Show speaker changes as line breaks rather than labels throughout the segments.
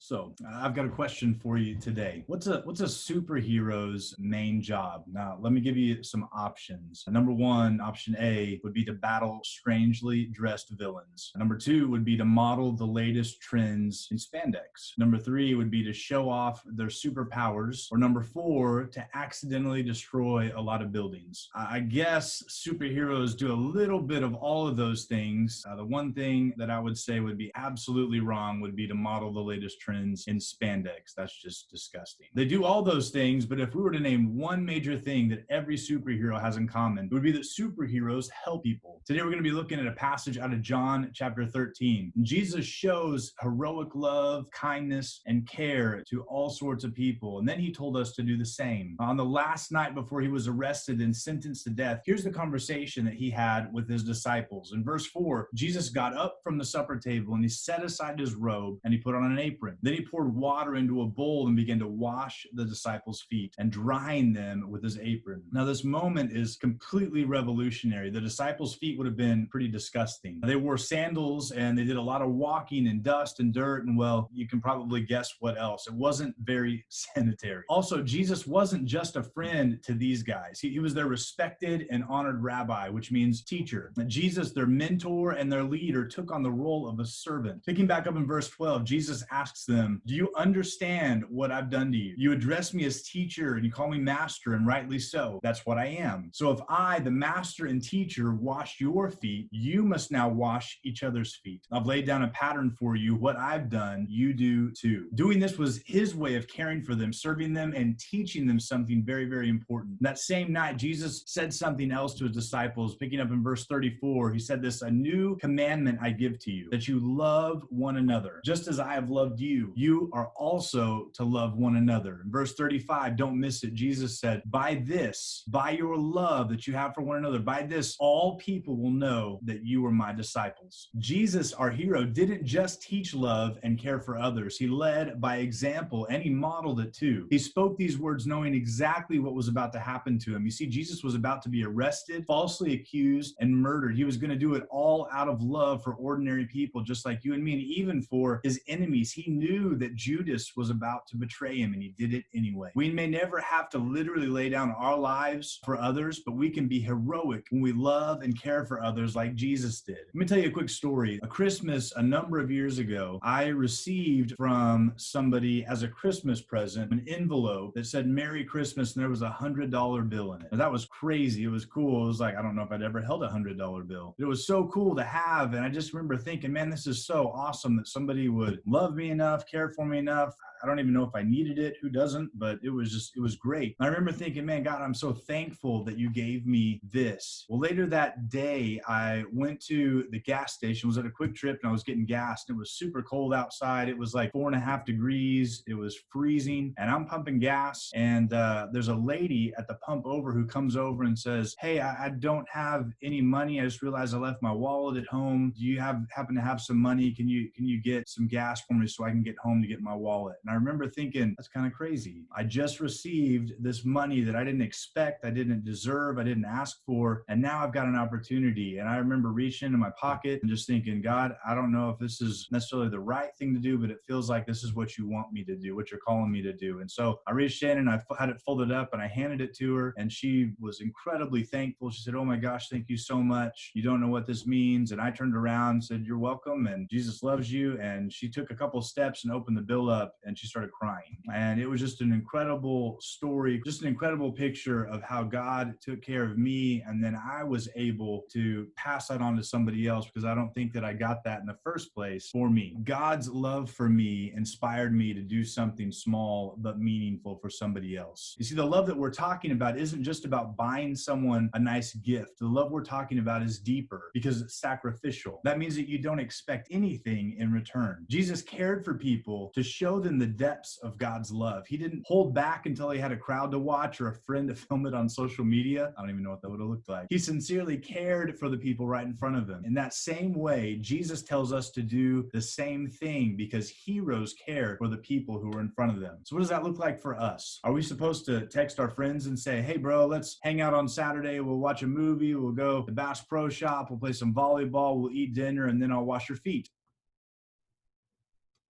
So I've got a question for you today. What's a superhero's main job? Now, let me give you some options. Number one, option A would be to battle strangely dressed villains. Number two would be to model the latest trends in spandex. Number three would be to show off their superpowers. Or number four, to accidentally destroy a lot of buildings. I guess superheroes do a little bit of all of those things. The one thing that I would say would be absolutely wrong would be to model the latest trends in spandex. That's just disgusting. They do all those things, but if we were to name one major thing that every superhero has in common, it would be that superheroes help people. Today we're going to be looking at a passage out of John chapter 13. Jesus shows heroic love, kindness, and care to all sorts of people, and then he told us to do the same. On the last night before he was arrested and sentenced to death, here's the conversation that he had with his disciples. In verse 4, Jesus got up from the supper table and he set aside his robe and he put on an apron. Then he poured water into a bowl and began to wash the disciples' feet and drying them with his apron. Now, this moment is completely revolutionary. The disciples' feet would have been pretty disgusting. They wore sandals and they did a lot of walking in dust and dirt, and well, you can probably guess what else. It wasn't very sanitary. Also, Jesus wasn't just a friend to these guys. He was their respected and honored rabbi, which means teacher. Jesus, their mentor and their leader, took on the role of a servant. Picking back up in verse 12, Jesus asks them, "Do you understand what I've done to you? You address me as teacher and you call me master, and rightly so. That's what I am. So if I, the master and teacher, washed your feet, you must now wash each other's feet. I've laid down a pattern for you. What I've done, you do too." Doing this was his way of caring for them, serving them, and teaching them something very, very important. That same night, Jesus said something else to his disciples. Picking up in verse 34, he said this, "A new commandment I give to you, that you love one another. Just as I have loved you, you are also to love one another." In verse 35, don't miss it, Jesus said, "By this, by your love that you have for one another, by this, all people will know that you are my disciples." Jesus, our hero, didn't just teach love and care for others. He led by example, and he modeled it too. He spoke these words knowing exactly what was about to happen to him. You see, Jesus was about to be arrested, falsely accused, and murdered. He was going to do it all out of love for ordinary people just like you and me, and even for his enemies. He knew that Judas was about to betray him, and he did it anyway. We may never have to literally lay down our lives for others, but we can be heroic when we love and care for others like Jesus did. Let me tell you a quick story. A Christmas a number of years ago, I received from somebody as a Christmas present an envelope that said "Merry Christmas," and there was $100 bill in it. Now, that was crazy. It was cool. It was like, I don't know if I'd ever held a $100 bill. It was so cool to have, and I just remember thinking, man, this is so awesome that somebody would love me enough, care for me enough. I don't even know if I needed it. Who doesn't? But it was great. I remember thinking, man, God, I'm so thankful that you gave me this. Well, later that day, I went to the gas station, was at a Quick Trip, and I was getting gas, and it was super cold outside. It was like 4.5 degrees. It was freezing, and I'm pumping gas, and there's a lady at the pump over who comes over and says, "Hey, I don't have any money. I just realized I left my wallet at home. Do you happen to have some money? Can you get some gas for me so I can get home to get my wallet?" And I remember thinking, that's kind of crazy. I just received this money that I didn't expect, I didn't deserve, I didn't ask for, and now I've got an opportunity. And I remember reaching into my pocket and just thinking, God, I don't know if this is necessarily the right thing to do, but it feels like this is what you want me to do, what you're calling me to do. And so I reached in and I had it folded up and I handed it to her, and she was incredibly thankful. She said, "Oh my gosh, thank you so much. You don't know what this means." And I turned around and said, "You're welcome, and Jesus loves you." And she took a couple steps and opened the bill up, and she started crying. And it was just an incredible story, just an incredible picture of how God took care of me, and then I was able to pass that on to somebody else, because I don't think that I got that in the first place for me. God's love for me inspired me to do something small but meaningful for somebody else. You see, the love that we're talking about isn't just about buying someone a nice gift. The love we're talking about is deeper because it's sacrificial. That means that you don't expect anything in return. Jesus cared for people to show them the depths of God's love. He didn't hold back until he had a crowd to watch or a friend to film it on social media. I don't even know what that would have looked like. He sincerely cared for the people right in front of him. In that same way, Jesus tells us to do the same thing, because heroes care for the people who are in front of them. So what does that look like for us? Are we supposed to text our friends and say, "Hey bro, let's hang out on Saturday, we'll watch a movie, we'll go to Bass Pro Shop, we'll play some volleyball, we'll eat dinner, and then I'll wash your feet"?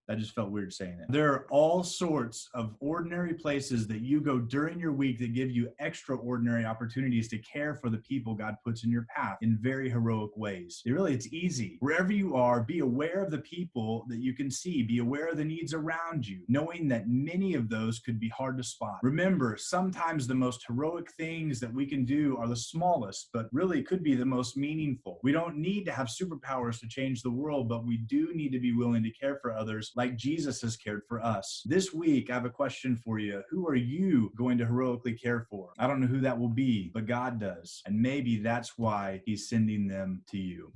That just felt weird saying it. There are all sorts of ordinary places that you go during your week that give you extraordinary opportunities to care for the people God puts in your path in very heroic ways. It's easy. Wherever you are, be aware of the people that you can see. Be aware of the needs around you, knowing that many of those could be hard to spot. Remember, sometimes the most heroic things that we can do are the smallest, but really could be the most meaningful. We don't need to have superpowers to change the world, but we do need to be willing to care for others like Jesus has cared for us. This week, I have a question for you. Who are you going to heroically care for? I don't know who that will be, but God does. And maybe that's why he's sending them to you.